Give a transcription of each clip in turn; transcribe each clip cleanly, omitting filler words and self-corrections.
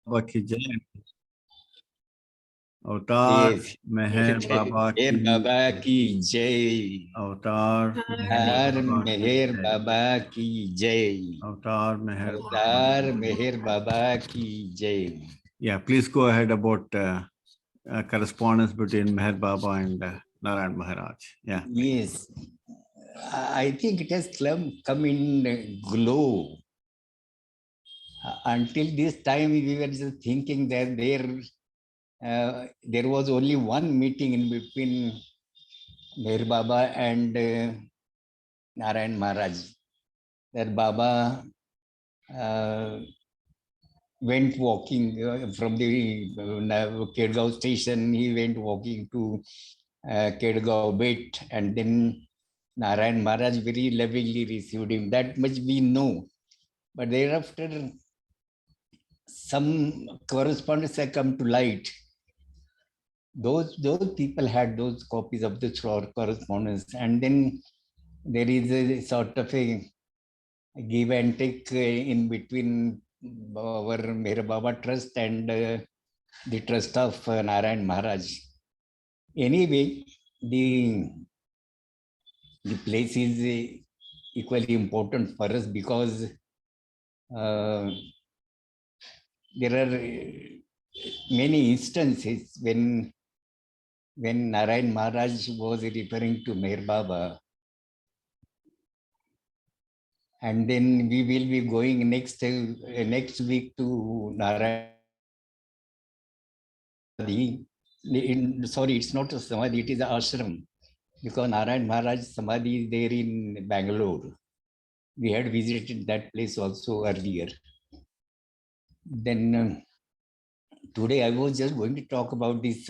बाबा की जय। अवतार Yes. मेहर बाबा मेहर की बाबा की जय। अवतार मेहर हर बाबा की मेहर जय। बाबा की जय। अवतार मेहर बाबा अवतार की मेहर जय। बाबा की जय। Yeah, please go ahead about correspondence between Meher Baba and Narayan Maharaj. Yeah. Yes, I think it has come in glow. Until this time, we were just thinking that there was only one meeting in between Meher Baba and Narayan Maharaj. That Baba went walking from the Kedgaon station. He went walking to Kedgaon Bet, and then Narayan Maharaj very lovingly received him. That much we know. But thereafter, some correspondence have come to light. Those people had those copies of the correspondence, and then there is a sort of a give and take in between our Meher Baba Trust and the trust of Narayan Maharaj. Anyway, the place is equally important for us because there are many instances when Narayan Maharaj was referring to Meher Baba, and then we will be going next week to Narayan. Sorry, it's not a Samadhi, it is an ashram, because Narayan Maharaj Samadhi is there in Bangalore. We had visited that place also earlier. Then today I was just going to talk about this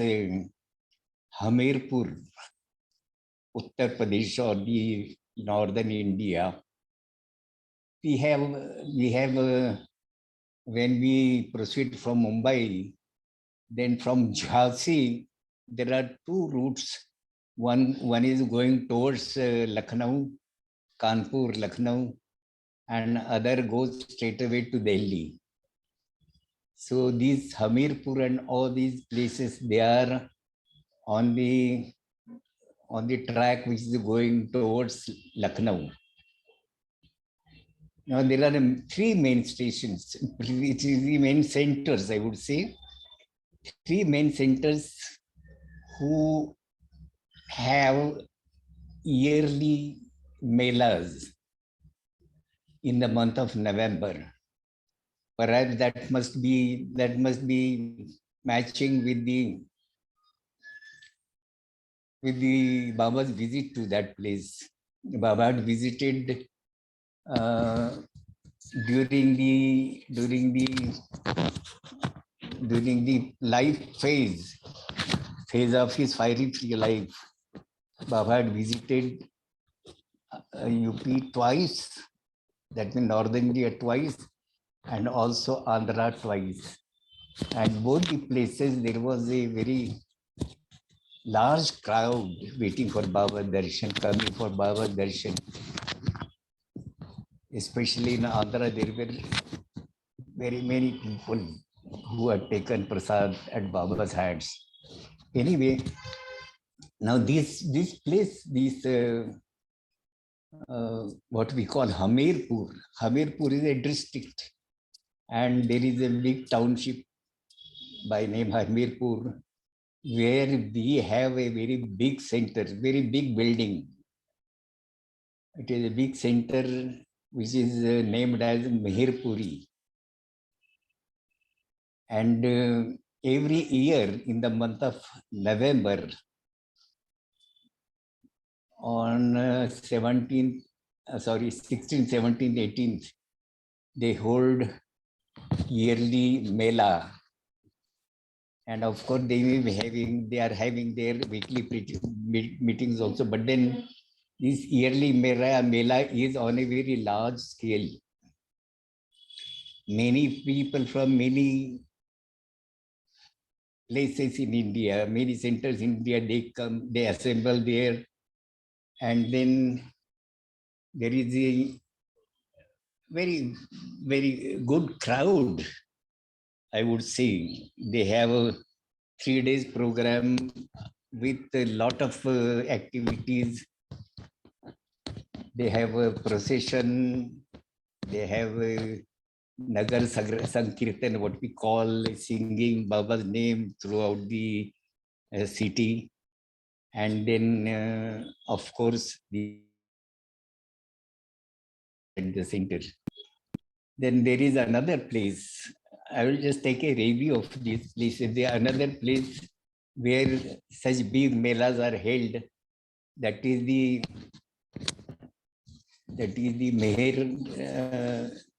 Hamirpur, Uttar Pradesh, or the northern India. We have when we proceed from Mumbai, then from Jhansi, there are two routes. One is going towards Lucknow, Kanpur, Lucknow, and other goes straight away to Delhi. So these Hamirpur and all these places, they are on the track which is going towards Lucknow. Now there are three main stations, three main centers, I would say. Three main centers who have yearly melas in the month of November. Perhaps that must be matching with the Baba's visit to that place. Baba had visited during the life phase of his fiery free life. Baba had visited UP twice, that means Northern India twice, and also Andhra twice. And both the places, there was a very large crowd waiting for Baba Darshan, coming for Baba Darshan. Especially in Andhra, there were very many people who had taken prasad at Baba's hands. Anyway, now this place, what we call Hamirpur. Hamirpur is a district, and there is a big township by name Hamirpur, where we have a very big center, very big building. It is a big center which is named as Meherpuri. And every year in the month of November, on 16th, 17th, 18th, they hold yearly Mela. And of course, they are having their weekly meetings also. But then this yearly Mela is on a very large scale. Many people from many places in India, many centers in India, they come, they assemble there. And then there is a very, very good crowd I would say they have a 3 days program with a lot of activities. They have a procession. They have a Nagar Sankirtan, what we call singing Baba's name throughout the city. And then, of course, the center. Then there is another place. I will just take a review of this place. There another place where such big melas are held. That is the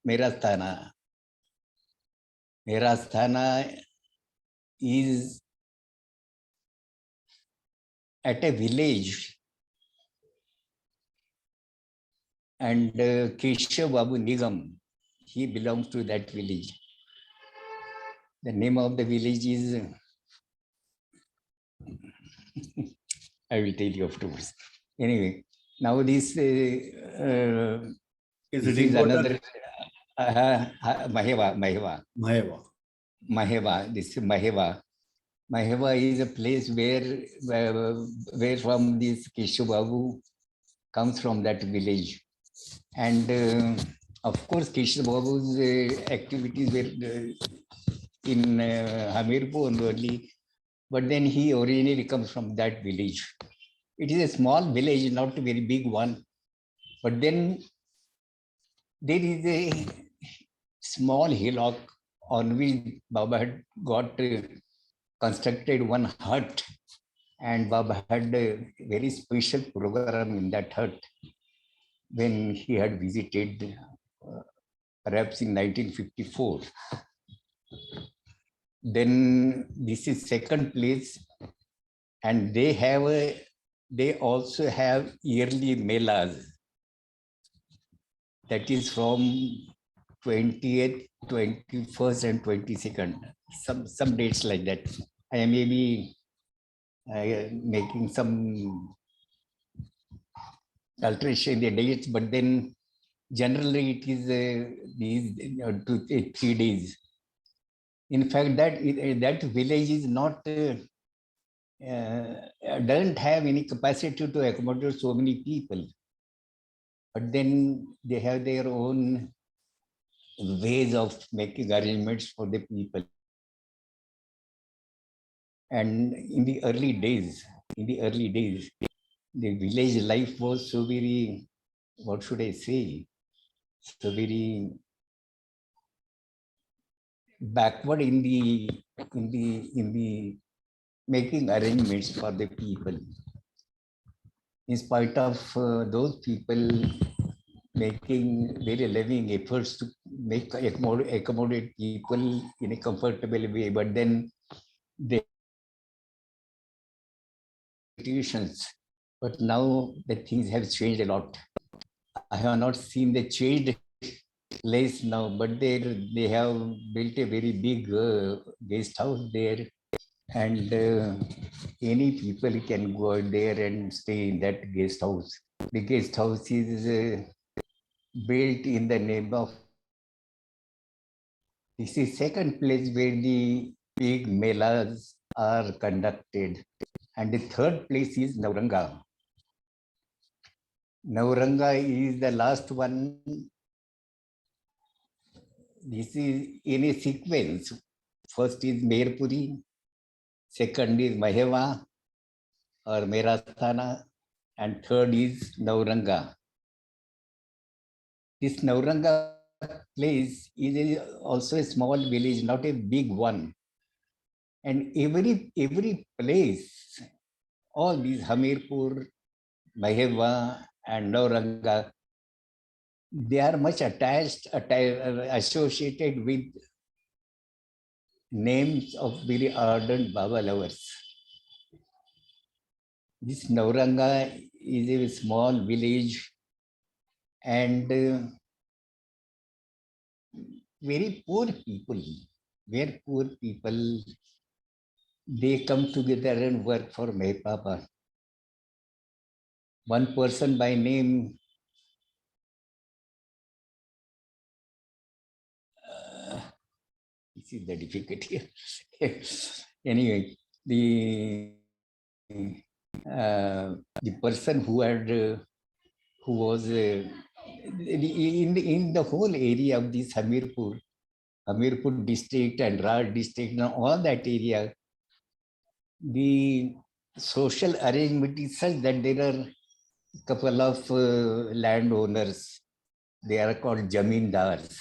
Merasthana. Merasthana is at a village, and Keshav Babu Nigam, he belongs to that village. The name of the village is, I will tell you afterwards. Anyway, now this, Is this it is important? another Maheva. Maheva. This is Maheva. Maheva is a place where from this Keshav Babu comes from that village. And of course, Keshav Babu's activities were in Hamirpur only, but then he originally comes from that village. It is a small village, not a very big one, but then there is a small hillock on which Baba had got constructed one hut, and Baba had a very special program in that hut when he had visited, perhaps in 1954. Then this is second place, and they also have yearly melas. That is from 20th, 21st, and 22nd. Some dates like that. I may be making some alteration in the dates, but then generally it is these 3 days. In fact, that village is not doesn't have any capacity to accommodate so many people, but then they have their own ways of making arrangements for the people. And in the early days, the village life was so very, what should I say, so very backward in the making arrangements for the people. In spite of those people making very living efforts to accommodate people in a comfortable way, but then the institutions. But now the things have changed a lot. I have not seen the changed place now, but they have built a very big guest house there, and any people can go out there and stay in that guest house. The guest house is built in the name of. This is second place where the big melas are conducted, and the third place is Nauranga. Nauranga is the last one. This is in a sequence. First is Merpuri, second is Maheva or Merasthana, and third is Nauranga. This Nauranga place is also a small village, not a big one. And every place, all these Hamirpur, Maheva, and Nauranga, they are much associated with names of very ardent Baba lovers. This Nauranga is a small village, and very poor people, they come together and work for Meher Baba. One person by name This is the difficulty. Anyway, the person who was in the whole area of this Hamirpur district and Raj district and all that area, the social arrangement is such that there are a couple of landowners. They are called jamindars.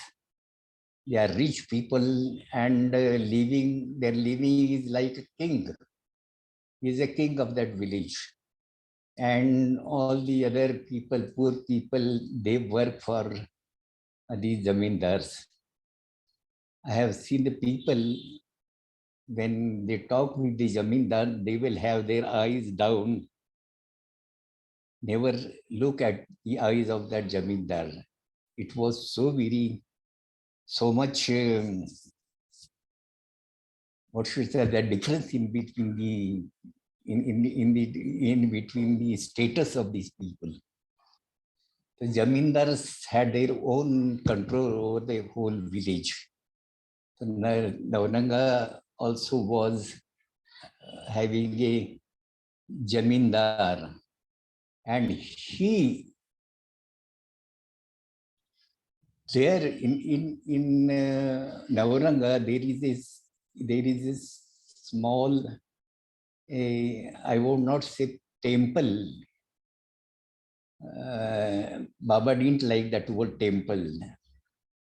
They are rich people and their living is like a king. He is a king of that village. And all the other people, poor people, they work for these zamindars. I have seen the people, when they talk with the zamindar, they will have their eyes down, never look at the eyes of that zamindar. It was so much, what should I say, the difference in between the status of these people. The zamindars had their own control over the whole village. So Navananga also was having a jamindar, and he there in Navaranga there is this small, I would not say temple. Baba didn't like that word temple,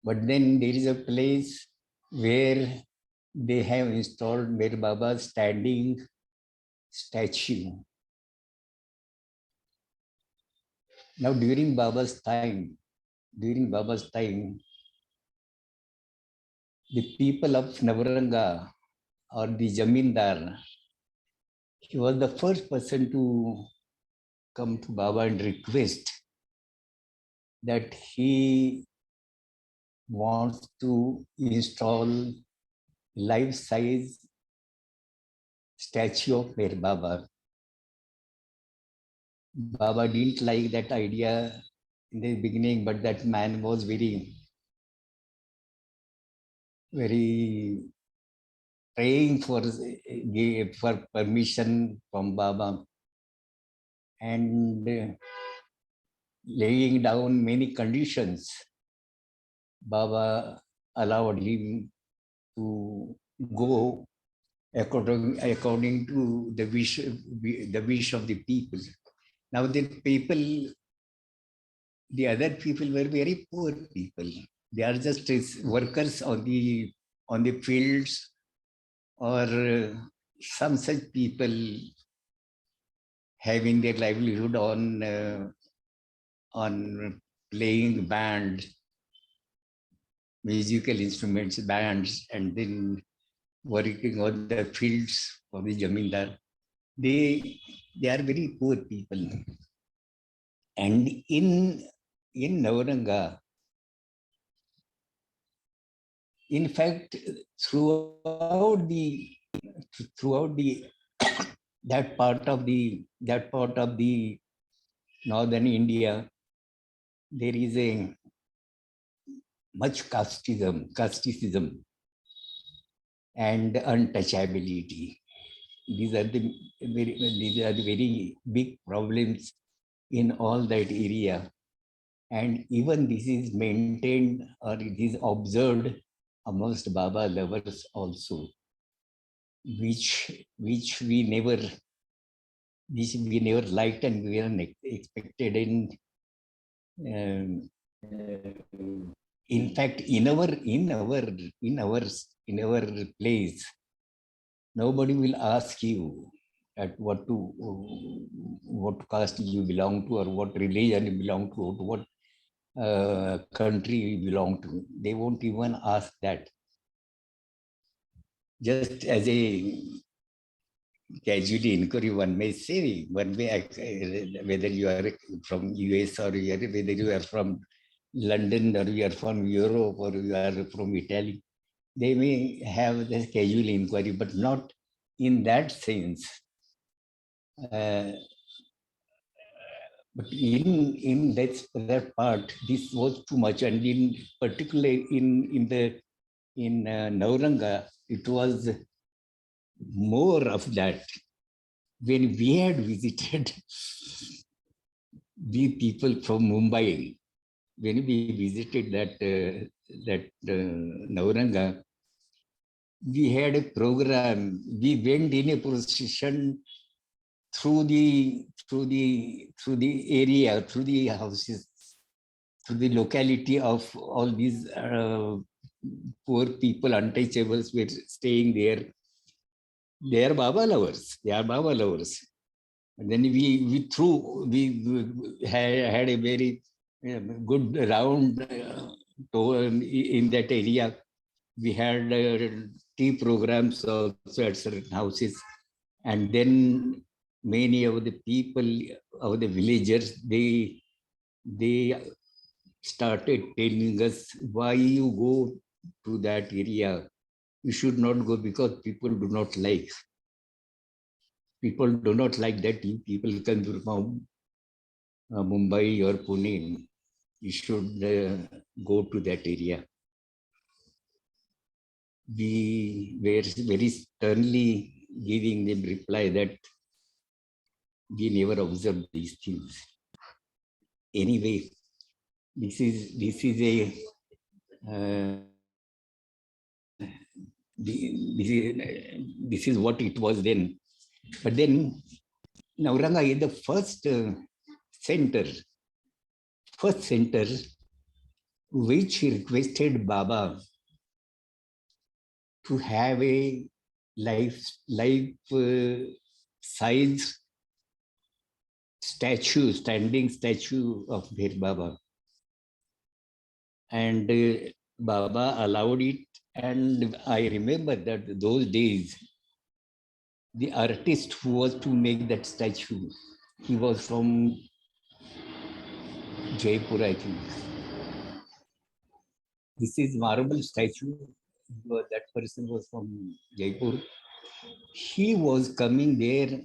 but then there is a place where they have installed Mir Baba's standing statue. Now during Baba's time, the people of Navaranga or the Jamindar, he was the first person to come to Baba and request that he wants to install life-size statue of Mir Baba. Baba didn't like that idea in the beginning, but that man was very praying for permission from Baba and laying down many conditions. Baba allowed him to go according to the wish of the people. Now the other people were very poor people. They are just workers on the fields, or some such people having their livelihood on playing band, musical instruments, bands, and then working on the fields of the Jamindar. They are very poor people. And in Navaranga, in fact, throughout the that part of the northern India, there is a much casteism and untouchability. These are the very big problems in all that area. And even this is maintained, or it is observed amongst Baba lovers also, which we never liked and we were expected in fact, in our place, nobody will ask you at what caste you belong to, or what religion you belong to, or what country you belong to. They won't even ask that. Just as a casually inquiry, one may say, whether you are from US or whether you are from London, or you are from Europe, or you are from Italy. They may have this casual inquiry, but not in that sense. But in that part, this was too much, and in particular in Nauranga, it was more of that. When we had visited the people from Mumbai, when we visited that Nauranga, we had a program. We went in a procession through the area, through the houses, through the locality of all these poor people, untouchables were staying there. They are Baba lovers. They are Baba lovers. And then we had a very good round tour in that area. We had tea programs also at certain houses. And then many of the people of the villagers, they started telling us, why you go to that area? You should not go because people do not like. People do not like that. People come from Mumbai or Pune. You should go to that area. We were very sternly giving them reply that we never observed these things. Anyway, this is a this is what it was then. But then Nauranga is the first center which requested Baba to have a life size statue, standing statue of Bhir Baba. And Baba allowed it. And I remember that those days, the artist who was to make that statue, he was from Jaipur, I think. This is marble statue. That person was from Jaipur. He was coming there,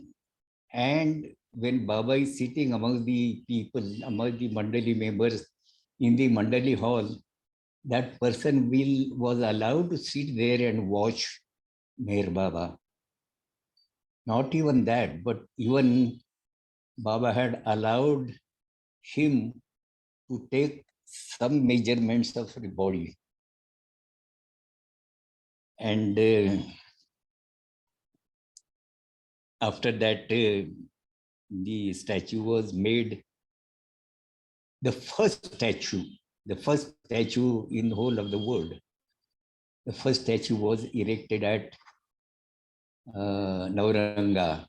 and when Baba is sitting among the people, among the Mandali members in the Mandali hall, that person was allowed to sit there and watch Meher Baba. Not even that, but even Baba had allowed him to take some measurements of the body. And after that, the statue was made. The first statue in the whole of the world. The first statue was erected at Nauranga.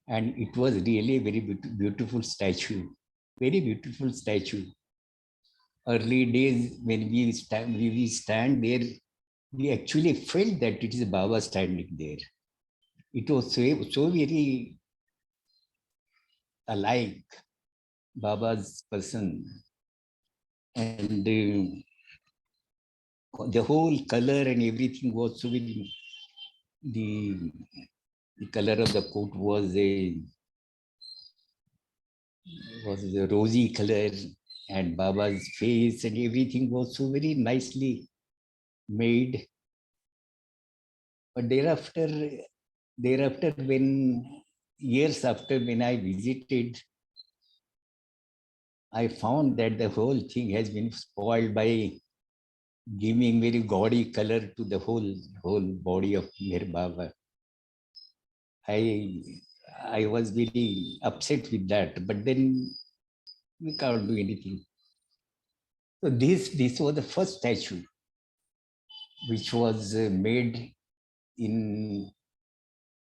And it was really a very beautiful statue. Very beautiful statue. Early days, when we stand there, we actually felt that it is Baba standing there. It was so very alike Baba's person. And the whole color and everything was so very, the color of the coat was a rosy color, and Baba's face and everything was so very nicely made. But thereafter, years after, when I visited, I found that the whole thing has been spoiled by giving very gaudy color to the whole body of Meher Baba. I was very upset with that, but then we can't do anything. So this was the first statue which was made in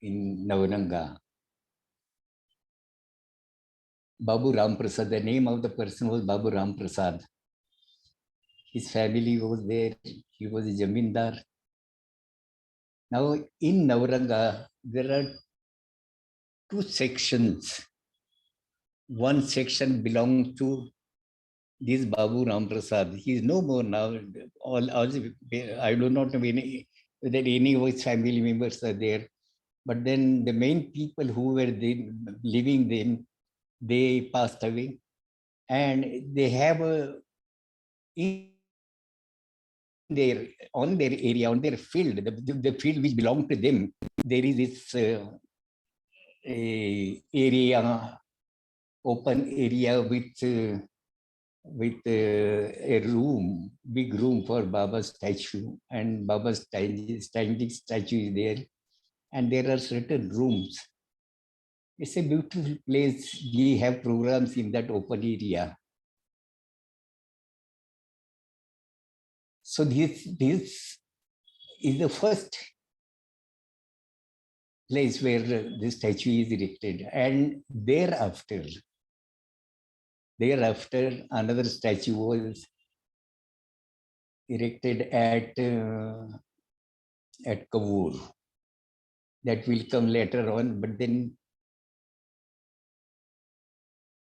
Navaranga. Babu Ram Prasad, the name of the person was Babu Ram Prasad. His family was there. He was a Jamindar. Now in Navaranga, there are two sections. One section belongs to this Babu Ram Prasad. He is no more now. I do not know whether any of his family members are there. But then the main people who were living then, they passed away. And they have a, in their area, on their field, the field which belonged to them, there is this area, open area with a room, big room for Baba's statue, and Baba's standing statue is there, and there are certain rooms. It's a beautiful place. We have programs in that open area. So this is the first place where the statue is erected, and thereafter another statue was erected at Kavur. That will come later on, but then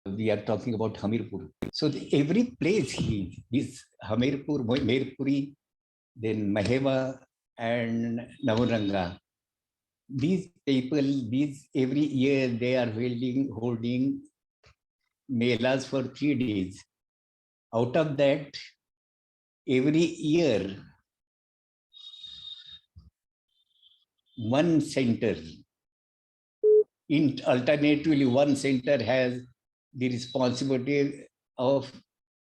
we are talking about Hamirpur. So every place this Hamirpur, Merpuri, then Maheva and Navaranga, these people, every year they are holding melas for 3 days. Out of that, every year, one center, alternatively, one center has the responsibility of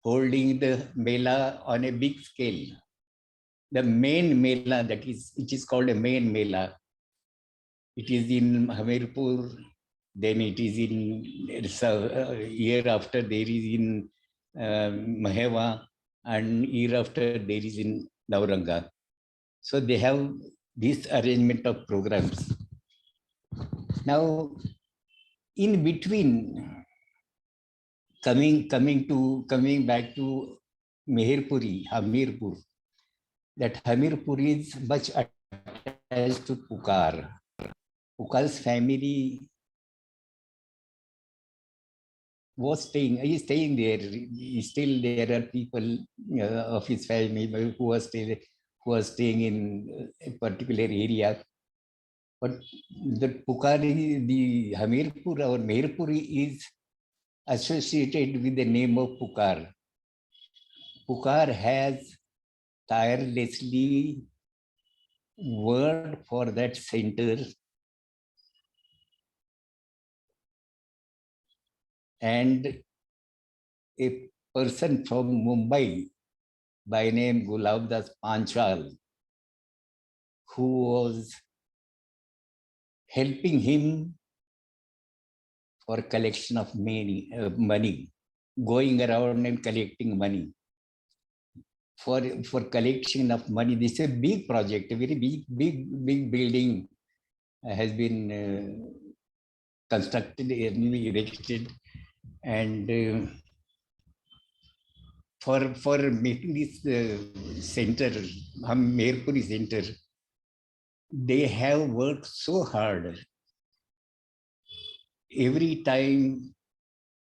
holding the mela on a big scale. The main mela, it is called a main mela. It is in Hamirpur, then it is in year after there is in Maheva, and year after there is in Nauranga. So they have this arrangement of programs. Now, in between, coming back to Hamirpur, that Hamirpur is much attached to Pukar. Pukar's family is staying there. Still, there are people of his family who are staying in a particular area. But the Pukari, the Hamirpur or Meherpuri is associated with the name of Pukar. Pukar has tirelessly worked for that center, and a person from Mumbai by name Gulabdas Panchal, who was helping him for collection of money, going around and collecting money. For collection of money, this is a big project, a very big building has been constructed and erected, and for making this center, Meherpuri center, they have worked so hard. Every time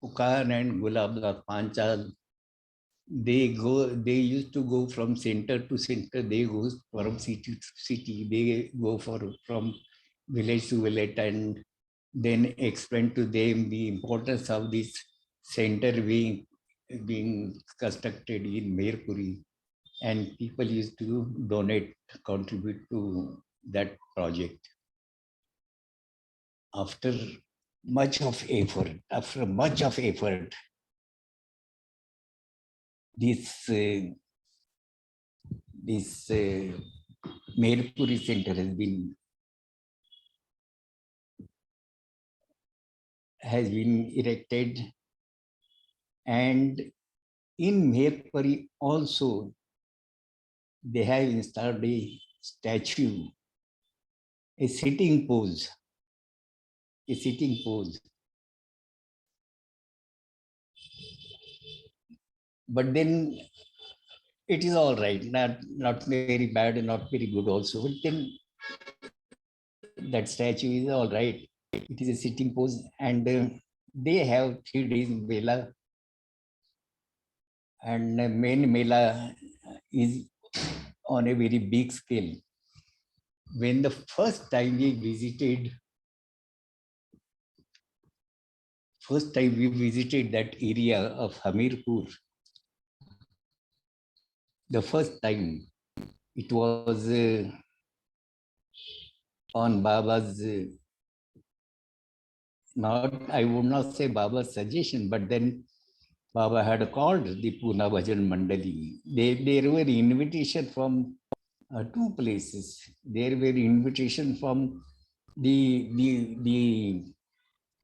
Pukar and Gulab Panchal, they used to go from center to center. They go from city to city. They go from village to village, and then explain to them the importance of this center being constructed in Meherpuri, and people used to contribute to that project. After much of effort, this Meherpuri center has been erected, and in Meherpuri also they have installed a statue, a sitting pose. But then it is all right, not very bad and not very good also. But then that statue is all right. It is a sitting pose, and they have 3 days Mela, and main Mela is on a very big scale. When the first time we visited that area of Hamirpur, the first time, It was on Baba's, I would not say Baba's suggestion, but then Baba had called the Poona Bhajan Mandali. There were invitation from two places. There were invitation from the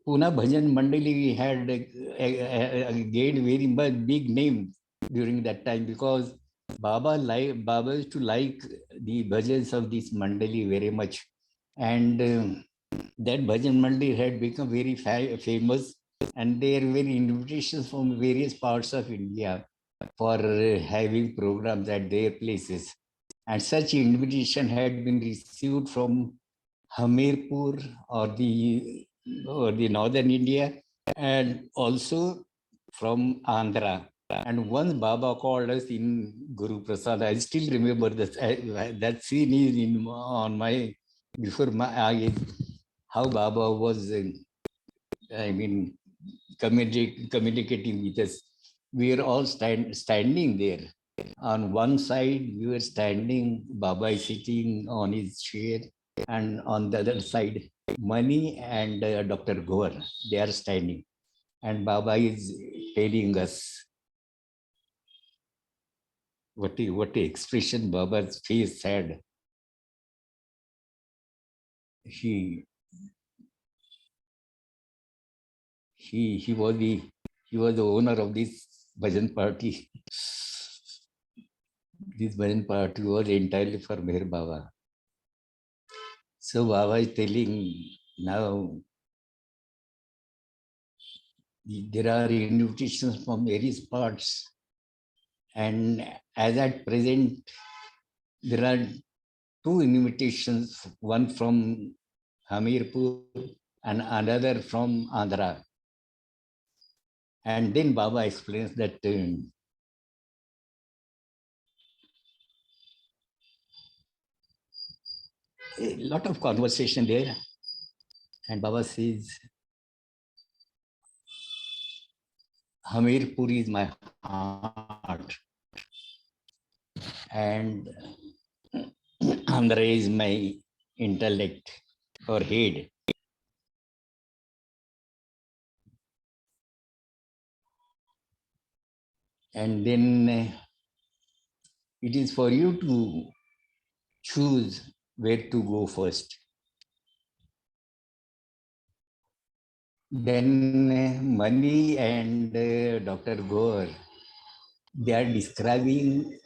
Poona Bhajan Mandali had gained very much big name during that time, because Baba used to like the bhajans of this Mandali very much, and that Bhajan Mandali had become very famous, and there were invitations from various parts of India for having programs at their places. And such invitation had been received from Hamirpur or the northern India, and also from Andhra. And once Baba called us in Guruprasad, I still remember that scene is on my before my eyes. How Baba was, communicating with us. We were all standing there. On one side, we were standing, Baba is sitting on his chair, and on the other side, Mani and Dr. Gore, they are standing. And Baba is telling us what expression Baba's face had. He was the owner of this bhajan party. This bhajan party was entirely for Meher Baba. So Baba is telling now there are invitations from various parts, and as at present there are two invitations, one from Hamirpur and another from Andhra. And then Baba explains that a lot of conversation there, and Baba says, Hamirpur is my heart, and Andhra is my intellect or head. And then it is for you to choose where to go first. Then Mani and Dr. Gore, they are describing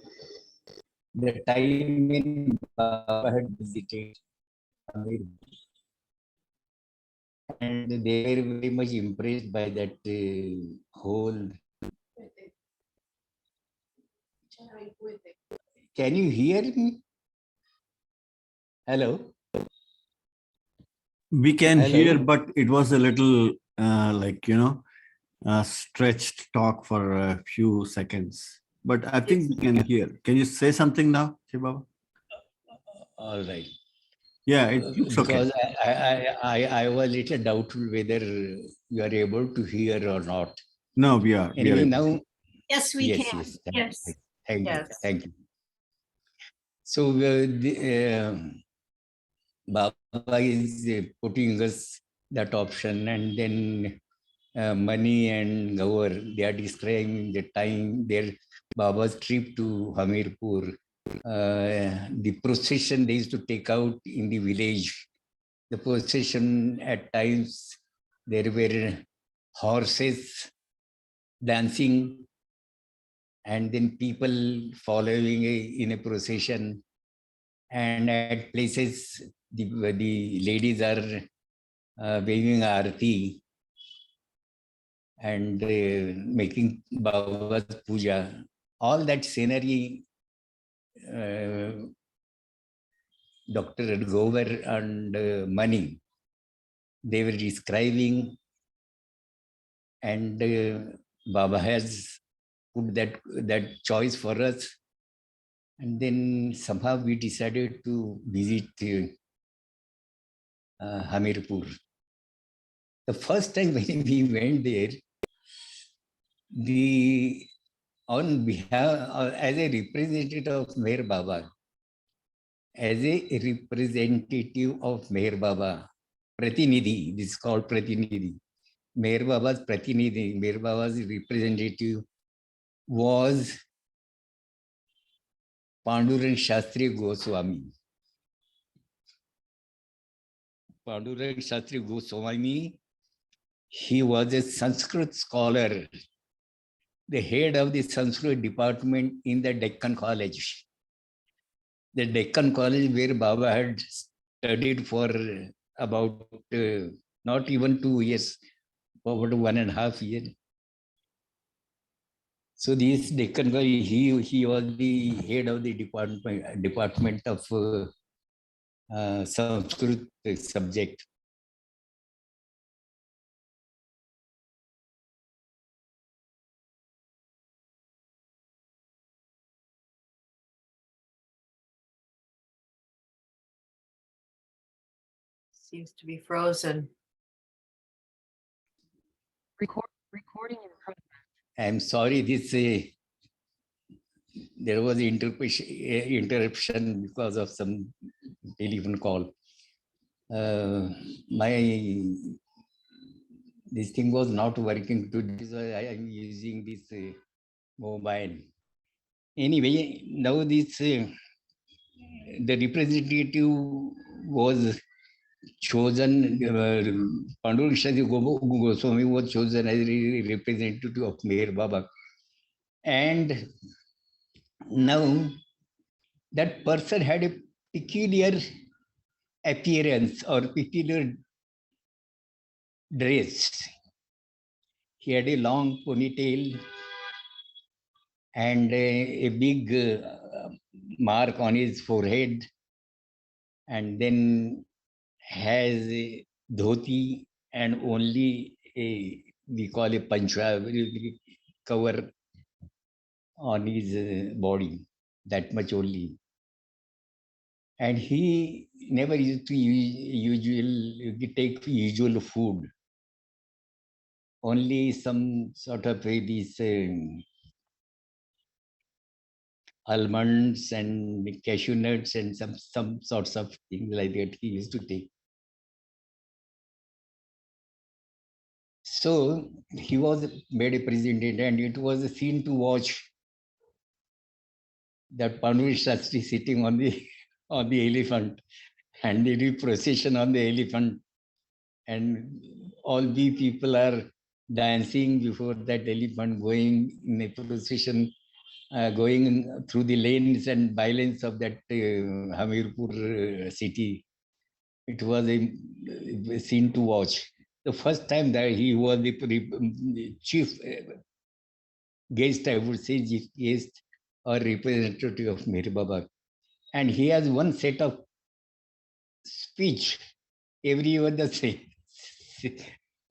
the time when Baba had visited Amir, and they were very much impressed by that whole. Can you hear me? Hello? We can Hello? hear, but it was a little stretched talk for a few seconds. But I think we can hear. Can you say something now, Shibaba? All right. Yeah, it looks okay. Because I was a little doubtful whether you are able to hear or not. No, we are. Anyway, now. Yes, we can. Yes. Yes. Thank you. So Baba is putting us that option, and then Mani and Gaur, they are describing the time their Baba's trip to Hamirpur. The procession they used to take out in the village. The procession at times there were horses dancing, and then people following in a procession, and at places the ladies are waving aarti and making Baba's puja. All that scenery, Dr. Gover and Mani, they were describing, and Baba has put that choice for us. And then somehow we decided to visit Hamirpur. The first time when we went there, on behalf, as a representative of Meher Baba, as a representative of Meher Baba, Pratinidhi, this is called Pratinidhi. Meher Baba's Pratinidhi, Meher Baba's representative was Pandurang Shastri Goswami. Pandurang Shastri Goswami, he was a Sanskrit scholar, the head of the Sanskrit department in the Deccan College. The Deccan College where Baba had studied for about not even 2 years, about 1.5 years. So this Deccan College, he was the head of the department of Sanskrit subject. Seems to be frozen. Recording in progress. I'm sorry, this there was interruption because of some telephone call. This thing was not working today, so I am using this mobile. Anyway, now this the representative was chosen. Pandurang Shastri Goswami was chosen as a representative of Meher Baba, and now that person had a peculiar appearance or peculiar dress. He had a long ponytail and a big mark on his forehead, and then has a dhoti and only a, we call it pancha, cover on his body, that much only. And he never used to take usual food, only some sort of these almonds and cashew nuts and some sorts of things like that he used to take. So he was made a president, and it was a scene to watch that Pandurang Shastri sitting on the elephant, and the procession on the elephant, and all the people are dancing before that elephant, going in a procession, going through the lanes and bylanes of that Hamirpur city. It was a scene to watch. The first time that he was the chief guest, I would say, chief guest or representative of Meher Baba. And he has one set of speech, everyone the same.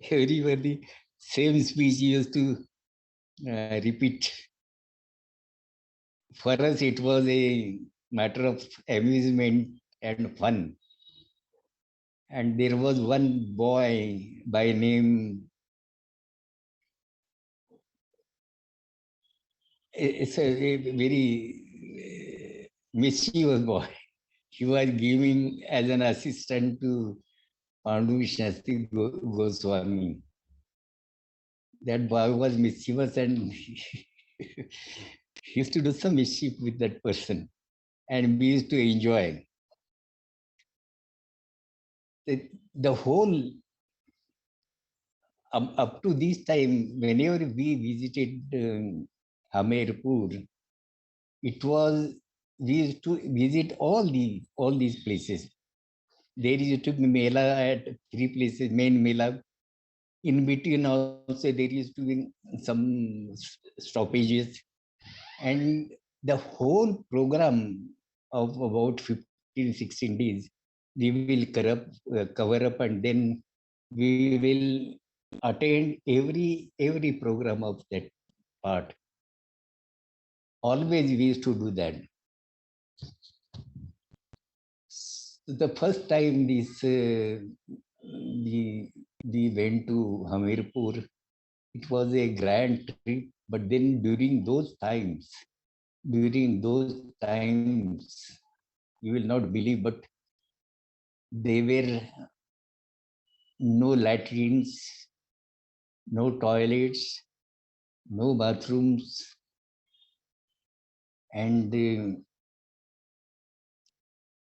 Everyone the same speech he used to repeat. For us, it was a matter of amusement and fun. And there was one boy by name, it's a very mischievous boy. He was giving as an assistant to Pandu Shastri Goswami. That boy was mischievous, and he used to do some mischief with that person, and we used to enjoy. The whole, up to this time, whenever we visited Hamirpur, it was, we used to visit all these places. There used to be Mela at 3 places, main Mela. In between also there used to be some stoppages. And the whole program of about 15, 16 days, we will cover up, and then we will attend every program of that part. Always we used to do that. The first time this we went to Hamirpur, it was a grand trip. But then during those times, You will not believe, but there were no latrines, no toilets, no bathrooms, and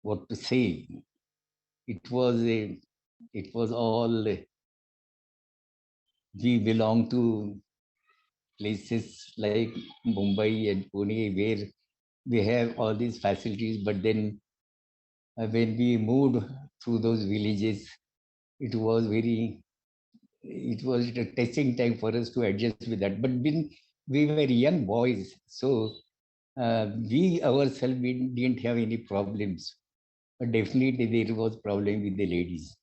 what to say? It was all. We belong to places like Mumbai and Pune where we have all these facilities, but then when we moved through those villages, it was a testing time for us to adjust with that. But when we were young boys, so we ourselves we didn't have any problems. But definitely there was problem with the ladies.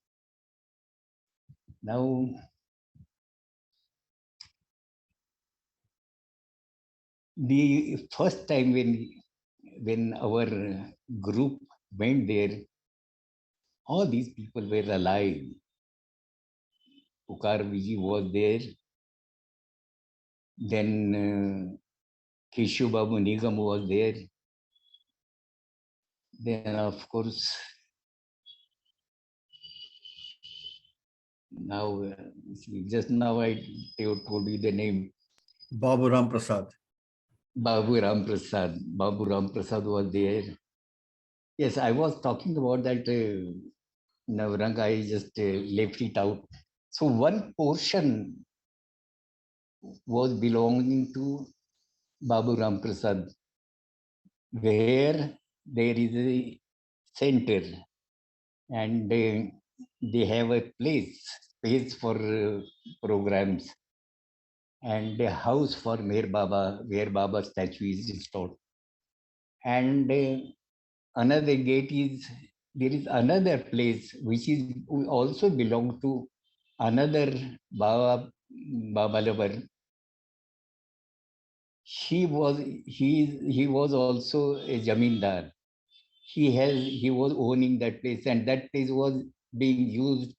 Now, the first time when our group went there, all these people were alive. Pukar Viji was there. Then Keshu Babu Nigam was there. Then, of course, now, just now I told you the name. Babu Ram Prasad. Babu Ram Prasad. Babu Ram Prasad was there. Yes, I was talking about that Navrang. I just left it out. So one portion was belonging to Babu Ram Prasad, where there is a center and they have a space for programs and a house for Meher Baba, where Baba statue is installed. And another gate is, there is another place which is also belong to another Baba. He was also a jamindar. He was owning that place, and that place was being used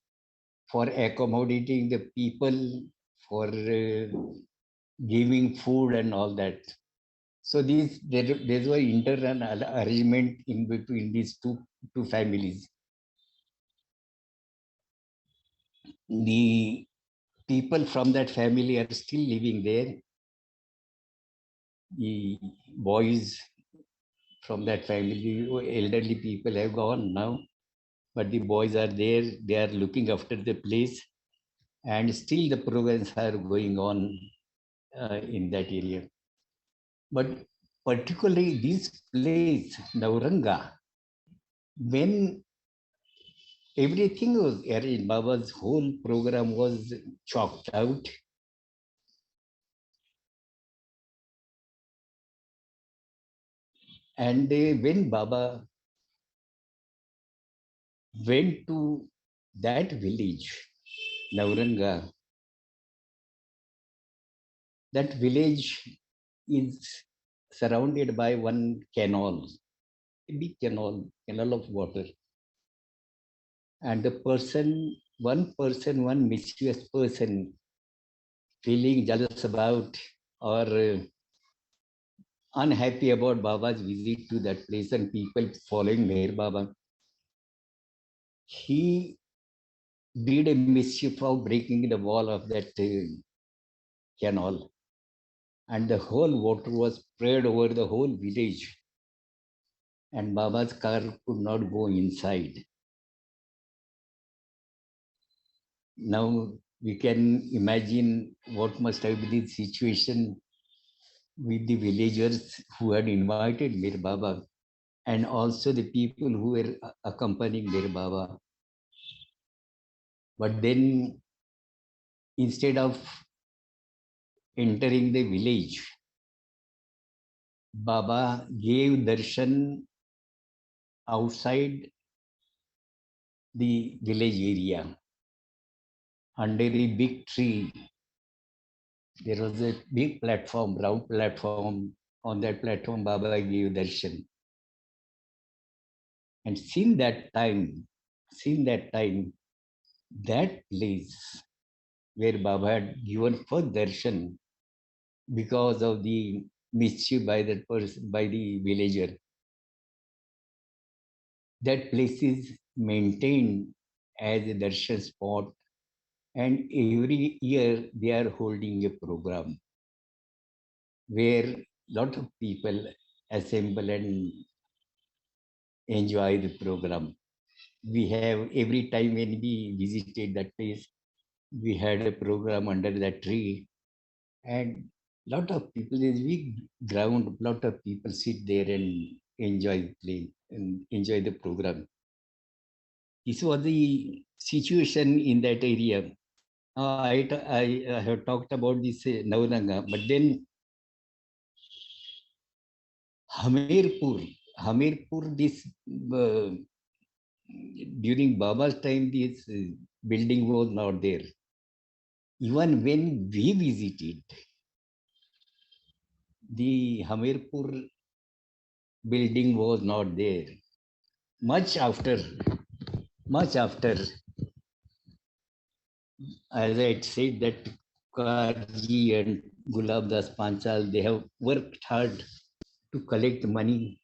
for accommodating the people, for giving food and all that. So there was internal arrangement in between these two families. The people from that family are still living there. The boys from that family, elderly people have gone now, but the boys are there. They are looking after the place, and still the programs are going on in that area. But particularly this place, Nauranga, when everything was arranged, Baba's whole program was chalked out. And when Baba went to that village, Nauranga, that village is surrounded by one canal, a big canal of water. And one mischievous person feeling jealous about or unhappy about Baba's visit to that place and people following Meher Baba, he did a mischief of breaking the wall of that canal. And the whole water was spread over the whole village. And Baba's car could not go inside. Now we can imagine what must have been the situation with the villagers who had invited Mir Baba and also the people who were accompanying Mir Baba. But then instead of entering the village, Baba gave darshan outside the village area under a big tree. There was a big platform, round platform. On that platform, Baba gave darshan. And since that time, that place where Baba had given first darshan because of the mischief by that person, by the villager, That place is maintained as a darshan spot, and every year they are holding a program where lot of people assemble and enjoy the program. We have every time when we visited that place, we had a program under that tree, and lot of people, there's big ground, lot of people sit there and enjoy the play and enjoy the program. This was the situation in that area. I have talked about this Navaranga, but then Hamirpur, this uh, during Baba's time, this building was not there. Even when we visited, the Hamirpur building was not there. Much after, as I said, that Karji and Gulab Das Panchal, they have worked hard to collect money.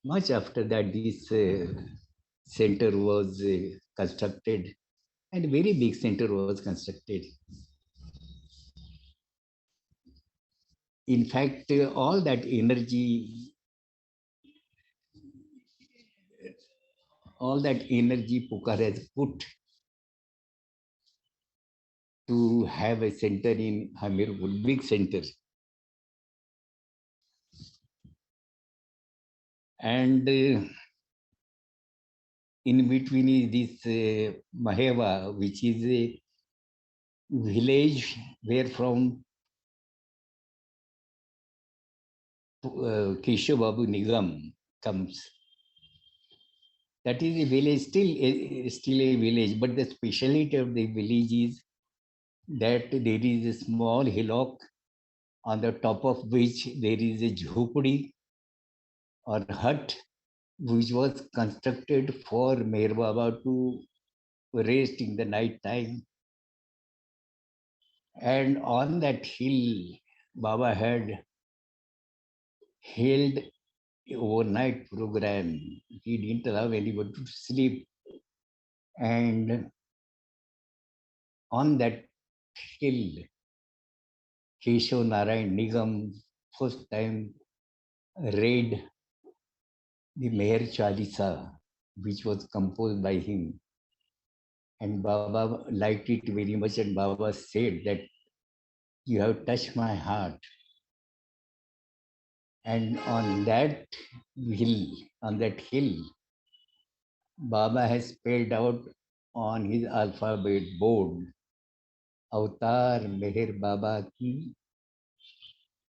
Much after that, this center was constructed, and a very big center was constructed. In fact, all that energy Pukar has put to have a center in Hamirpur, big center. And in between is this Maheva, which is a village where from Keshav Babu Nigam comes. That is a village, still a village, but the speciality of the village is that there is a small hillock on the top of which there is a jhopadi or hut which was constructed for Meher Baba to rest in the night time. And on that hill, Baba had held an overnight program. He didn't allow anybody to sleep. And on that hill, Keshav Narayan Nigam first time read the Meher Chalisa, which was composed by him. And Baba liked it very much, and Baba said that you have touched my heart. And on that hill, Baba has spelled out on his alphabet board, Avatar Meher Baba ki,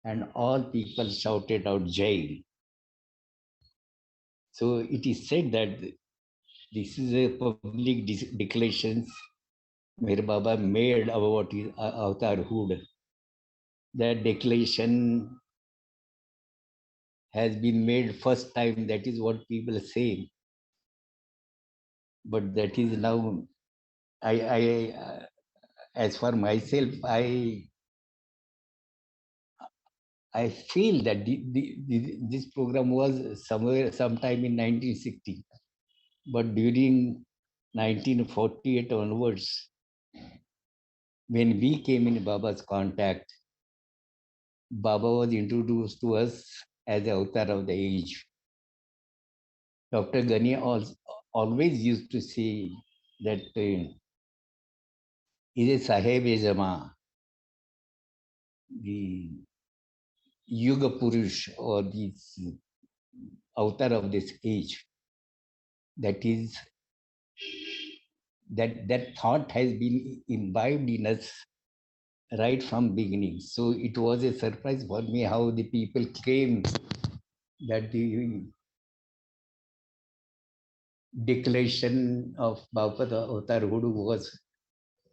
and all people shouted out Jai. So it is said that this is a public declaration Meher Baba made about his avatarhood. That declaration has been made first time, that is what people say. But that is now, as for myself, I feel that this program was sometime in 1960, but during 1948 onwards, when we came in Baba's contact, Baba was introduced to us as the avatar of the age. Dr. Ghani always used to say that is a Saheb-e-Jama, the Yuga Purush, or the avatar of this age. That is, that thought has been imbibed in us right from beginning. So it was a surprise for me how the people came that the declaration of Baba the Avatar Hudu was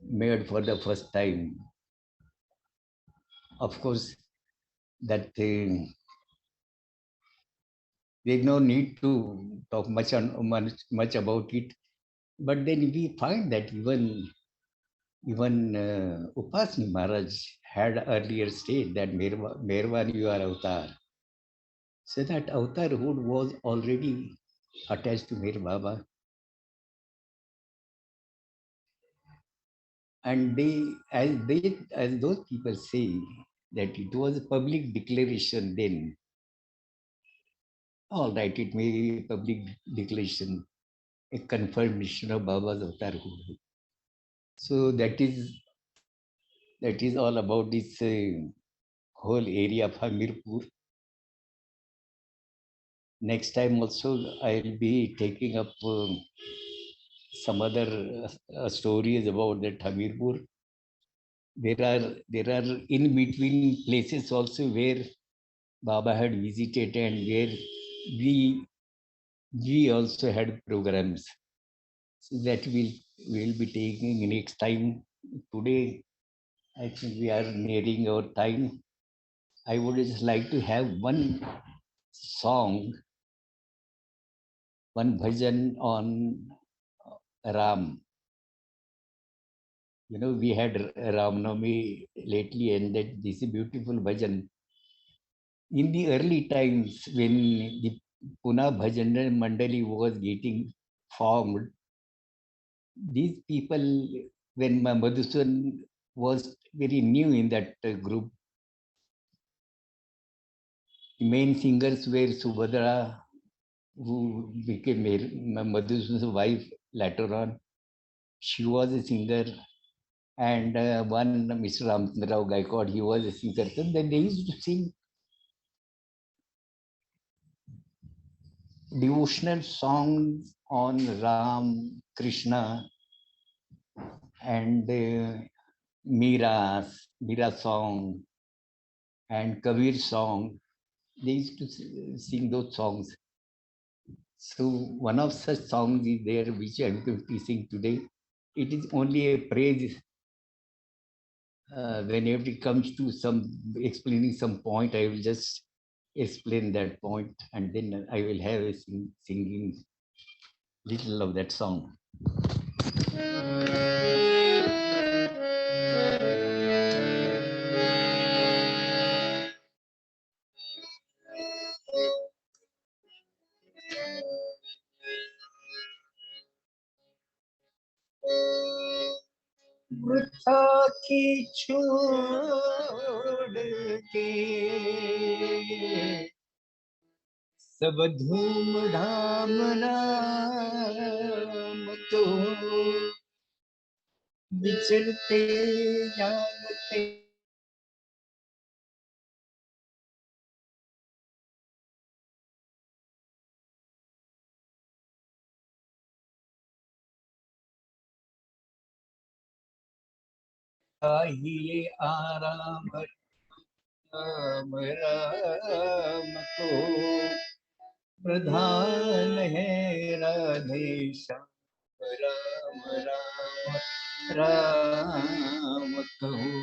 made for the first time. Of course, that there's no need to talk much about it. But then we find that even Upasni Maharaj had earlier said that Mervan, you are avatar. So that avatarhood was already attached to Meher Baba. And as those people say, that it was a public declaration then. All right, it may be a public declaration, a confirmation of Baba's avatar. So that is all about this whole area of Hamirpur. Next time also I'll be taking up some other stories about that Hamirpur. There are in between places also where Baba had visited and where we also had programs. So that we'll be taking next time. Today, I think we are nearing our time. I would just like to have one song, one bhajan on Ram. You know, we had Ram Navami lately, and that this is a beautiful bhajan. In the early times, when the Poona Bhajan Mandali was getting formed, these people, when Madhusudan was very new in that group, the main singers were Subhadra, who became Madhusudan's wife later on. She was a singer, and one Mr. Ramchandra Rao Gaikwad, he was a singer. So then they used to sing devotional songs on Ram, Krishna, and Mira song, and Kabir song. They used to sing those songs. So one of such songs is there which I am going to sing today. It is only a praise. Whenever it comes to some explaining some point, I will just explain that point, and then I will have a singing little of that song. वृथा की छोड़ के सब धूम धाम नाम तो विचरते जानते चाहिए आराम राम राम को प्रधान है राधे श्याम राम राम राम कहो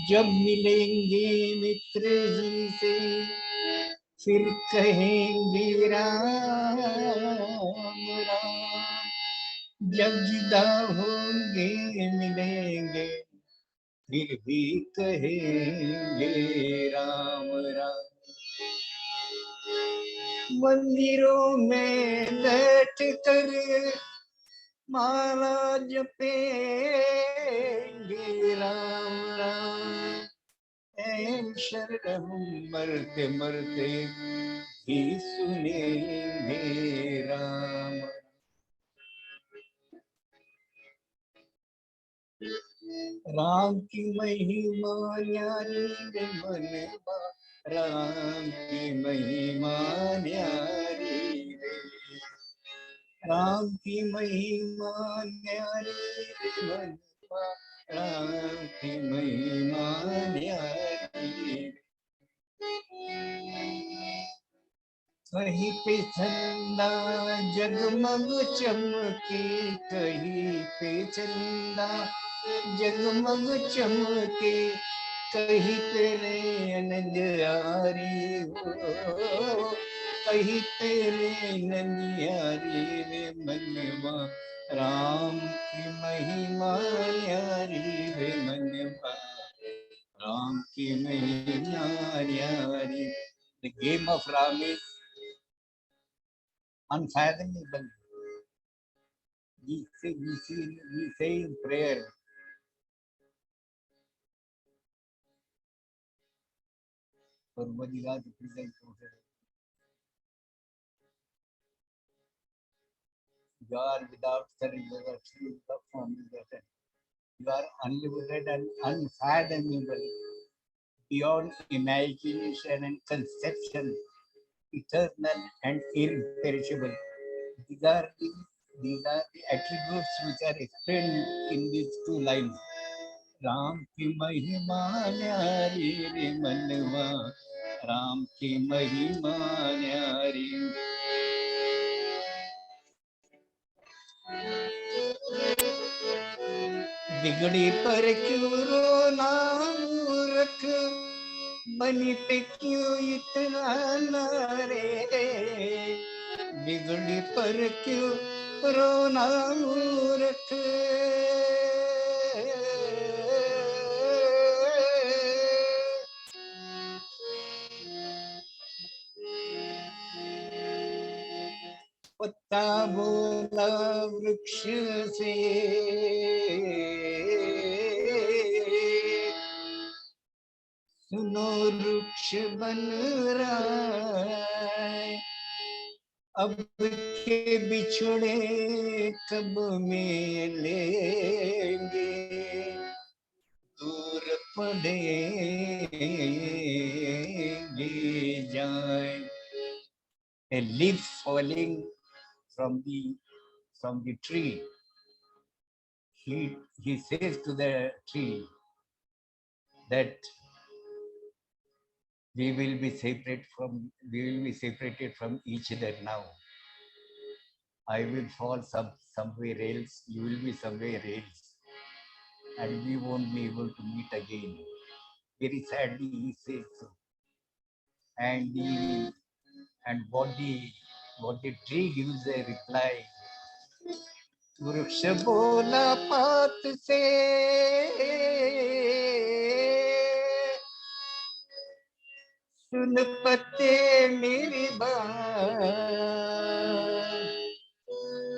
जब मिलेंगे मित्र जी से फिर कहेंगे राम राम जब जुदा होंगे मिलेंगे फिर भी कहेंगे राम राम मंदिरों में बैठ कर माला जपेंगे राम राम ऐ शरण मरते मरते ही सुनेंगे राम राम की महिमा न्यारी रे मनवा राम की महिमा न्यारी रे राम की महिमा न्यारी रे मनवा राम की महिमा न्यारी रे कहीं पे चंदा जगमग चमके कहीं पे चंदा जगमग चमके कहीं पे रे नंदियारी हो कहीं पे रे नंदियारी रे मनवा राम की महिमा न्यारी रे मनवा राम की महिमा न्यारी. The game of Ram is unfathomable. We say in prayer, for Madhya to present you are without surrender, absolute performance. You are unlimited and unfathomable, beyond imagination and conception, eternal and imperishable. These are the attributes which are explained in these two lines. Ram की महिमा न्यारी रे मनवा, राम की महिमा न्यारी. बिगड़ी पर क्यों रोना मूर्ख, बनी पे क्यों इतना नारे. बिगड़ी पर क्यों रोना मूर्ख, पत्ता बोला वृक्ष से, सुनो वृक्ष बन रहा है, अब के बिछड़े कब मिलेंगे, दूर पड़ेंगे जाए. A leaf falling from the tree, he says to the tree that we will be separated from each other now. I will fall somewhere else, you will be somewhere else, and we won't be able to meet again. Very sadly he says so. And what the tree gives a reply. वृक्ष बोला पात से, सुन पत्ते मेरी बात,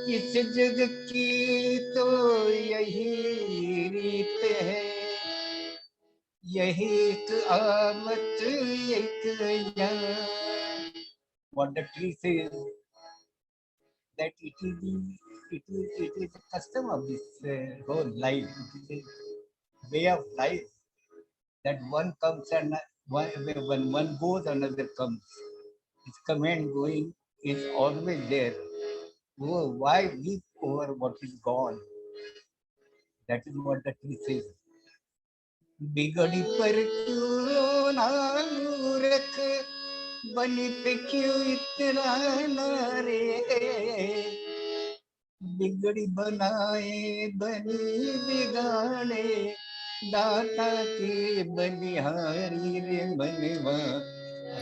इस जग की तो यही रीत है, यही एक आमत एक यार. What the tree says, that it is a custom of this whole life. It is a way of life that one comes and when one goes, another comes. This come and going is always there. Oh, why weep over what is gone? That is what the tree says. बिगड़ी पर क्यों रोना मूर्ख, बनी पे क्यों इतना नारे. बिगड़ी बनाए बनी बिगाड़े, दाता की बलिहारी रे मनवा,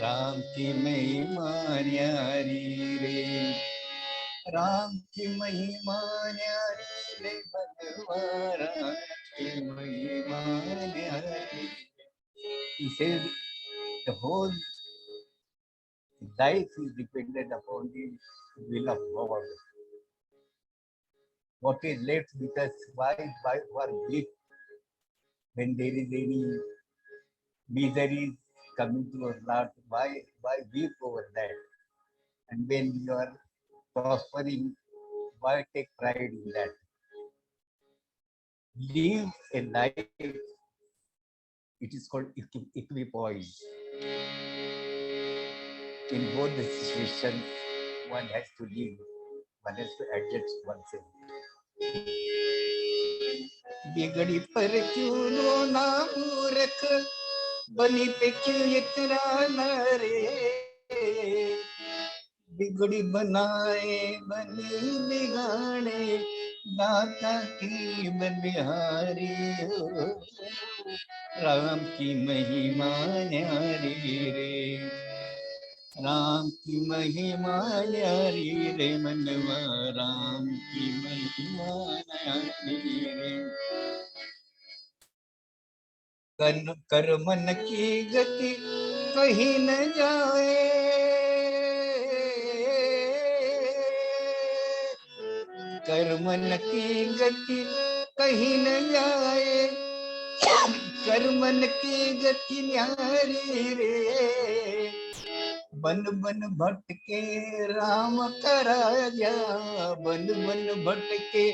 राम की महिमा न्यारी रे. राम की महिमा न्यारी रे मनवा, राम की महिमा न्यारी. He says the whole life is dependent upon the will of God. What is left with us? Why for weep when there is any misery coming to our life? Why weep over that? And when you are prospering, why take pride in that? Live a life. It is called equipoise. In both the situations, one has to live. One has to adjust oneself. बिगड़ी पर क्यों रोना मूर्ख, बनी पे क्यों इतना नारे. बिगड़ी बनाए बनी बिगाड़े, दाता की बलिहारी हो, राम की महिमा न्यारी रे. राम की महिमा न्यारी रे मनवा, राम की महिमा न्यारी रे. कर मन की गति कहीं न जाए, कर्मन की गति कहीं न जाए, कर्मन की गति न्यारी रे, बन बन भटके राम का राजा, बन बन भटके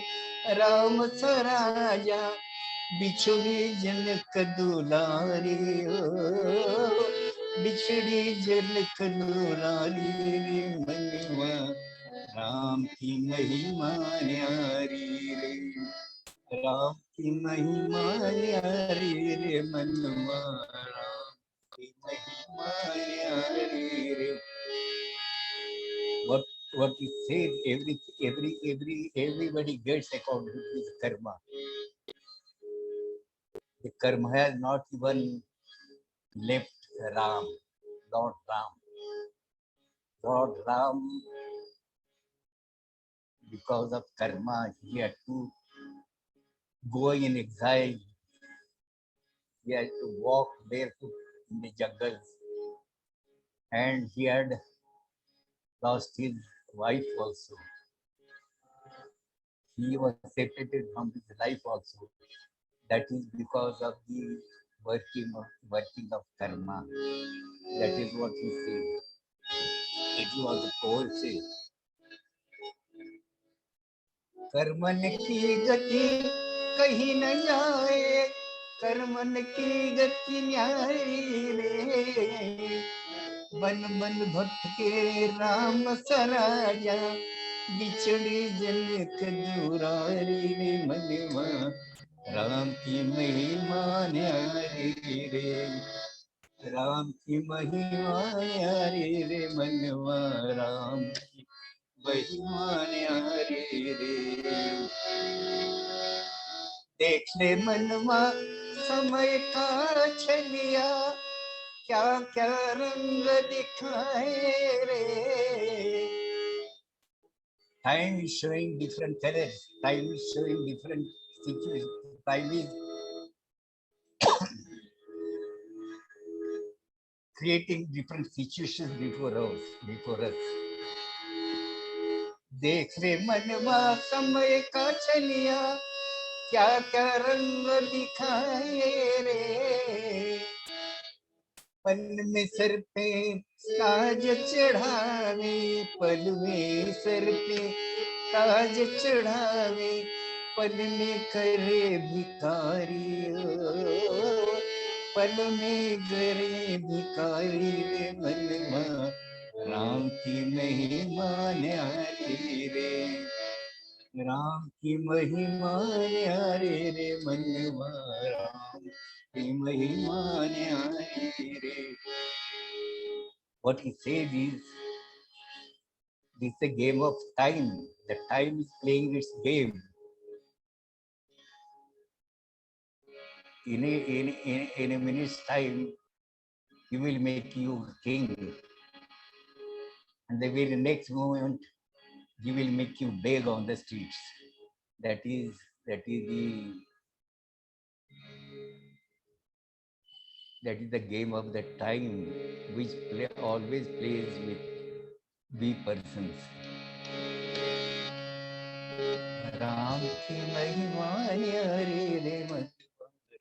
राम सा राजा, बिछड़ी जनक दुलारी हो, बिछड़ी जनक दुलारी रे, मनवा राम की महिमा न्यारी रे, राम की महिमा न्यारी रे, मनवा राम की महिमा न्यारी रे. What is said, everybody gets according to his karma. The karma has not even left Ram, Lord Ram. Lord Ram, because of karma, he had to go in exile. He had to walk barefoot in the jungles, and he had lost his wife also. He was separated from his life also. That is because of the working of karma. That is what he said. It was the poet said. Karman की गति कहीं न जाए, Karman की गति न्यारी रे, बन बन भटके राम सराजा, बिछड़ी जनक दुरारी रे, मनवा राम की महिमा न्यारी रे, राम की महिमा न्यारी रे, मनवा राम की महिमा न्यारी रे. देख ले मनवा समय का छलिया, क्या क्या रंग दिखाए रे. Time is showing different colors. Time is showing different situations. Time is creating different situations before us. देख ले मनवा समय का छलिया, क्या क्या रंग दिखाए रे. पल में सर पे ताज चढ़ावे, पल में सर पे ताज चढ़ावे, पल में करे भिखारी, पल में करे भिखारी रे, मनवा राम की महिमा न्यारी रे, राम की महिमा न्यारी रे, मनवा राम की महिमा न्यारी रे. What he said is, this is a game of time. The time is playing its game. In a minute's time, he will make you king, and the very next moment, he will make you beg on the streets. That is the game of the time, which always plays with we persons. Ram की महिमा न्यारी रे,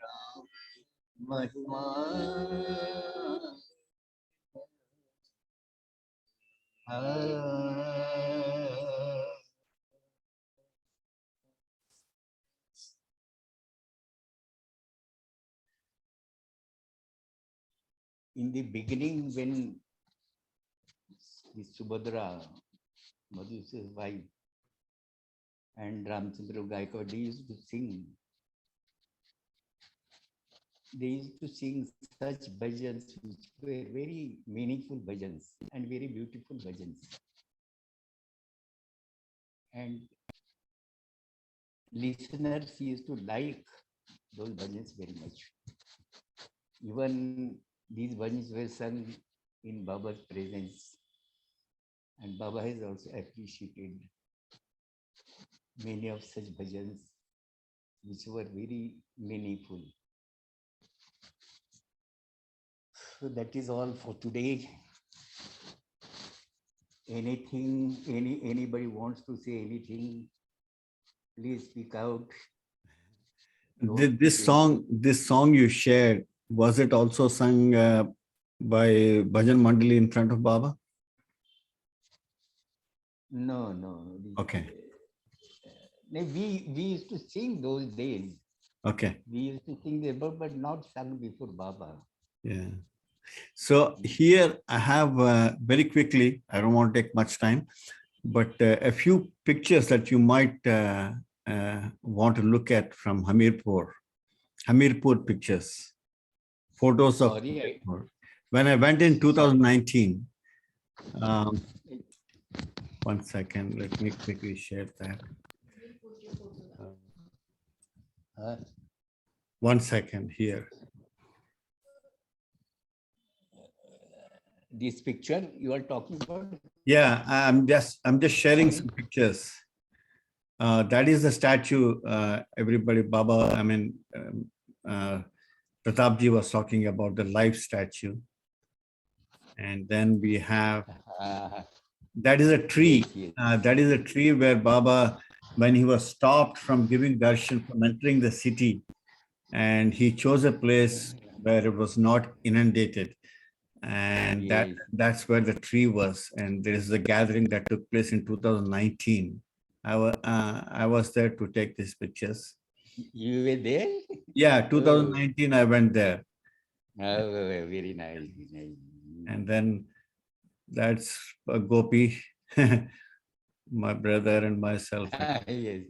राम की महिमा. In the beginning, when Subhadra, Madhu's wife, and Ramchandra Gaikwad, they used to sing. They used to sing such bhajans which were very meaningful bhajans and very beautiful bhajans. And listeners used to like those bhajans very much. Even these bhajans were sung in Baba's presence. And Baba has also appreciated many of such bhajans which were very meaningful. So that is all for today. Anything, anybody wants to say anything, Please speak out. This song you shared, was it also sung by Bhajan Mandali in front of Baba? No, no. Okay. We used to sing those days. Okay. We used to sing about, but not sung before Baba. Yeah. So here I have very quickly, I don't want to take much time, but a few pictures that you might want to look at from Hamirpur pictures, photos of Sorry, Hamirpur. When I went in 2019, one second, let me quickly share that. One second here. This picture you are talking about? Yeah, I'm just sharing some pictures. That is the statue. Everybody, Baba. I mean, Pratapji was talking about the life statue, and then we have that is a tree. Yes, yes. That is a tree where Baba, when he was stopped from giving darshan from entering the city, and he chose a place where it was not inundated. And Yes. that's where the tree was. And there is a gathering that took place in 2019. I was there to take these pictures. You were there? Yeah, 2019, I went there. Oh, very nice. Very nice. And then that's Gopi, my brother and myself. Yes.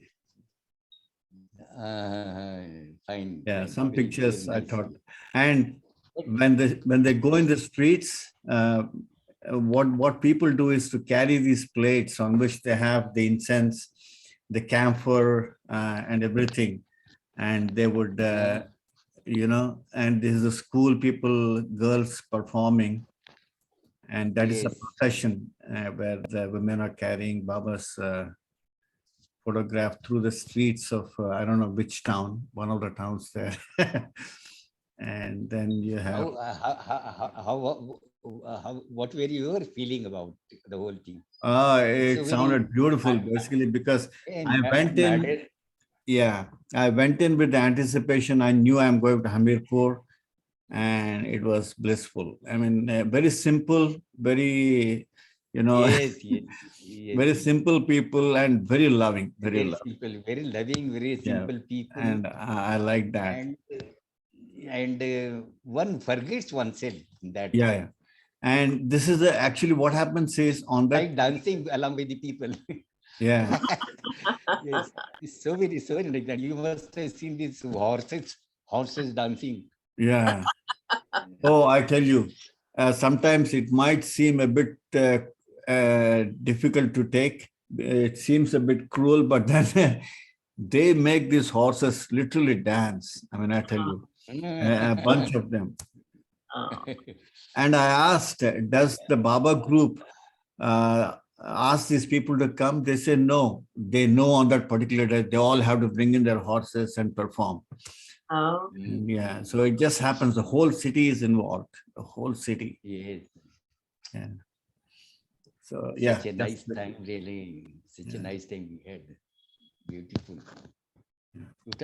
Fine. Yeah, fine. some Very, pictures very I nice. thought. And when they go in the streets, what people do is to carry these plates on which they have the incense, the camphor, and everything, and they would, and this is the school people, girls performing, and that is a Yes. procession where the women are carrying Baba's photograph through the streets of I don't know which town, one of the towns there. And then you have What were your feeling about the whole thing? it sounded beautiful basically because I went in. Yeah, I went in with the anticipation. I knew I'm going to Hamirpur, and it was blissful. I mean, very simple, very, Yes, yes, yes. very simple people and very loving, very Very loving. simple, very loving, very simple people. And I like that. And one forgets oneself in that. Yeah. And this is actually what happens is on that. Like dancing along with the people. Yeah. Yes, it's so very like that. You must have seen these horses dancing. Yeah. Oh, I tell you, sometimes it might seem a bit difficult to take. It seems a bit cruel, but then they make these horses literally dance. I mean, I tell you, a bunch of them. And I asked, does the Baba group ask these people to come? They say no. They know on that particular day, they all have to bring in their horses and perform. Oh, Yeah, so it just happens. The whole city is involved. The whole city. Yes. Yeah. So yeah, Such a nice time, really. Such a nice time we had. Beautiful.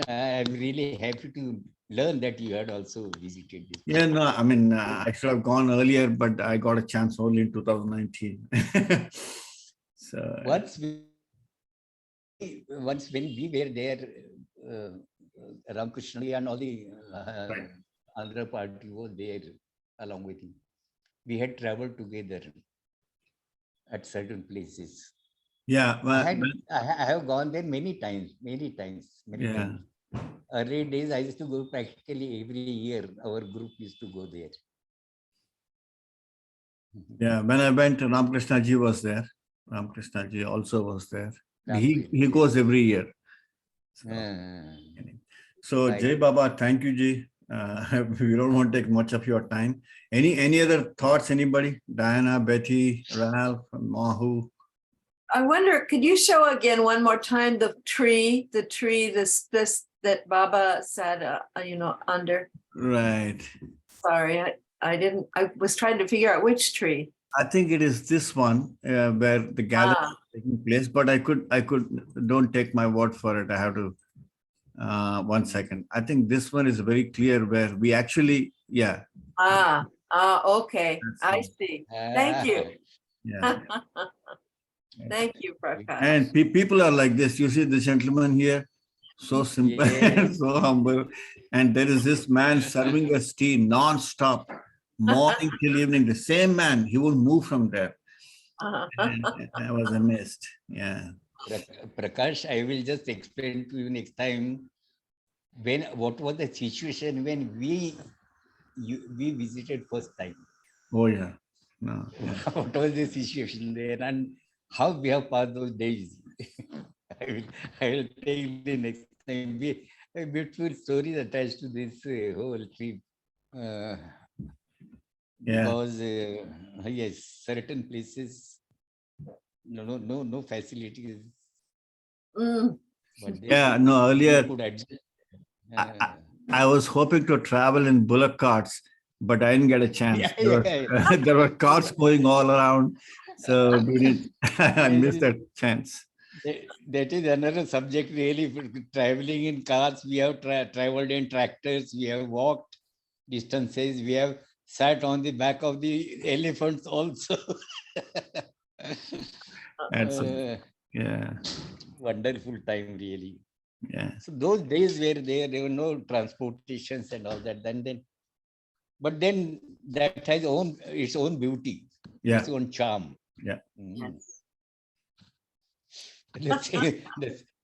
I'm really happy to learn that you had also visited this. Yeah, no, I mean, I should have gone earlier, but I got a chance only in 2019. So Once when we were there, Ramakrishna and all the Andhra party was there along with him. We had traveled together at certain places. yeah, I have gone there many times. yeah. Early days, I used to go practically every year. Our group used to go there. Yeah, when I went, Ramakrishna ji was there. Ramakrishna ji also was there. He goes every year. So Jai Baba, thank you, Ji. We don't want to take much of your time. Any other thoughts, anybody? Diana, Betty, Ralph, Mahu? I wonder, could you show again one more time the tree, this that Baba said, under? Right. Sorry, I didn't. I was trying to figure out which tree. I think it is this one where the gathering Ah, is taking place, but I could don't take my word for it. I have to 1 second. I think this one is very clear where we actually, yeah, okay. that's I one. see. Thank you. Yeah. Thank you, Prakash. And people are like this. You see the gentleman here, so simple and Yes. so humble. And there is this man serving us tea non-stop, morning till evening. The same man, he won't move from there. And I was amazed. Yeah. Prakash, I will just explain to you next time what was the situation when we visited first time. Oh yeah. No. Yeah. What was the situation there and how we have passed those days. I will tell the next time. A beautiful stories attached to this whole trip. Yeah. Because yes, certain places, no facilities, Mm. but Yeah. No. we Earlier, could adjust. I, I was hoping to travel in bullock carts, but I didn't get a chance. Yeah. There were carts going all around, so we didn't. I missed Yes, that chance. that is another subject really. Traveling in cars, we have traveled in tractors, we have walked distances, we have sat on the back of the elephants also. That's yeah. Wonderful time really. Yeah. So those days were there were no transportations and all that. But then that has its own beauty, Yeah. its own charm. Yeah. Mm. Yes. The same,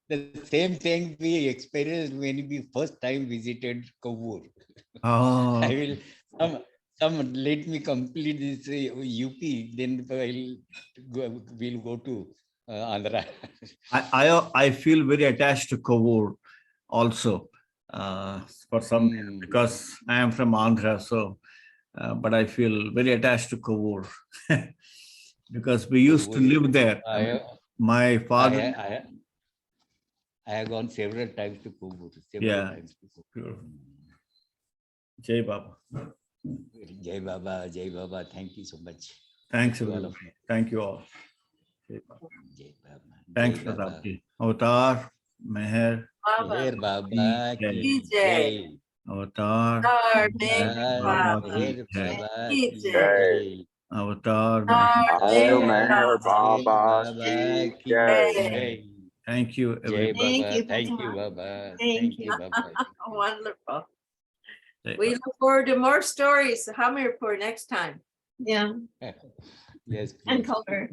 the same thing we experienced when we first time visited Kovur. Oh. I will some let me complete this UP, then we'll go to Andhra. I feel very attached to Kovur also for some reason, because I am from Andhra, so but I feel very attached to Kovur because we used to live there. I mean, my father. I have gone several times to Kovur. Yeah. Times to Kovur. Beautiful. Jai Baba. Jai Baba, Jai Baba. Thank you so much. Thanks, To all everyone. of you. Thank you all. Jai Baba. Jai Baba. Thanks, Jai Pratap Baba. ji. Avatar, Meher, Baba. Meher Baba Jai. ki Jai. jai. Avatar, Star Meher Meher Baba Baba. ki Meher jai. Baba Ki ki jai. jai. Avatar, Star Ayo Meher Meher Baba. Meher Baba Baba ki ki jai. jai. thank you, Jai everybody. Thank Baba. you, Thank you, Pratap. Baba. Thank Thank you. you, Baba. Wonderful. Jai We Baba. look forward to more stories. Hamirpur next time. Yeah, Yes, and please. color.